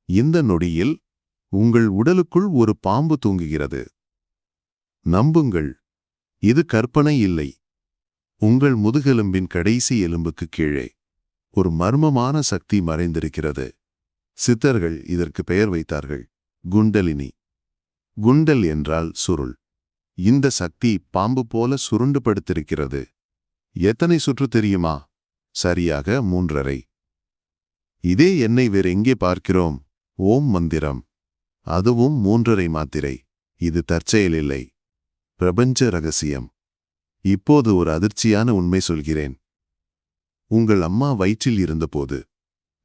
இந்த நொடியில் உங்கள் உடலுக்குள் ஒரு பாம்பு தூங்குகிறது. நம்புங்கள், இது கற்பனை இல்லை. உங்கள் முதுகெலும்பின் கடைசி எலும்புக்கு கீழே ஒரு மர்மமான சக்தி மறைந்திருக்கிறது. சித்தர்கள் இதற்கு பெயர் வைத்தார்கள், குண்டலினி. குண்டல் என்றால் சுருள். இந்த சக்தி பாம்பு போல சுருண்டு படுத்திருக்கிறது. எத்தனை சுற்று தெரியுமா? சரியாக 3.5. இதே எண்ணை வேறு எங்கே பார்க்கிறோம்? ஓம் மந்திரம். அதுவும் 3.5 மாத்திரை. இது தற்செயலில்லை, பிரபஞ்ச ரகசியம். இப்போது ஒரு அதிர்ச்சியான உண்மை சொல்கிறேன். உங்கள் அம்மா வயிற்றில் இருந்தபோது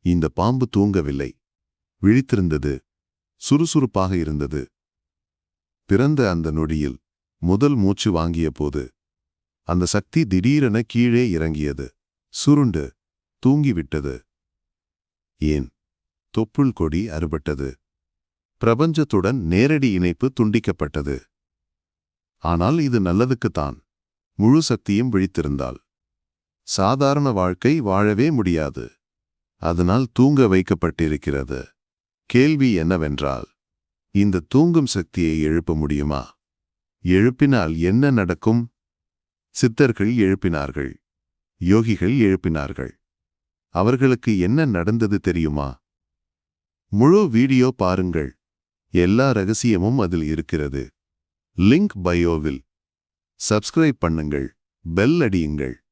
இந்த பாம்பு தூங்கவில்லை, விழித்திருந்தது, சுறுசுறுப்பாக இருந்தது. பிறந்த அந்த நொடியில் முதல் மூச்சு வாங்கிய போது அந்த சக்தி திடீரென கீழே இறங்கியது, சுருண்டு தூங்கிவிட்டது. ஏன்? தொப்புள் கொடி அறுபட்டது. பிரபஞ்சத்துடன் நேரடி இணைப்பு துண்டிக்கப்பட்டது. ஆனால் இது நல்லதுக்குத்தான். முழு சக்தியும் விழித்திருந்தால் சாதாரண வாழ்க்கை வாழவே முடியாது. அதனால் தூங்க வைக்கப்பட்டிருக்கிறது. கேள்வி என்னவென்றால், இந்த தூங்கும் சக்தியை எழுப்ப முடியுமா? எழுப்பினால் என்ன நடக்கும்? சித்தர்கள் எழுப்பினார்கள், யோகிகள் எழுப்பினார்கள். அவர்களுக்கு என்ன நடந்தது தெரியுமா? முழு வீடியோ பாருங்கள். எல்லா ரகசியமும் அதில் இருக்கிறது. லிங்க் பயோவில். சப்ஸ்கிரைப் பண்ணுங்கள், பெல் அடியுங்கள்.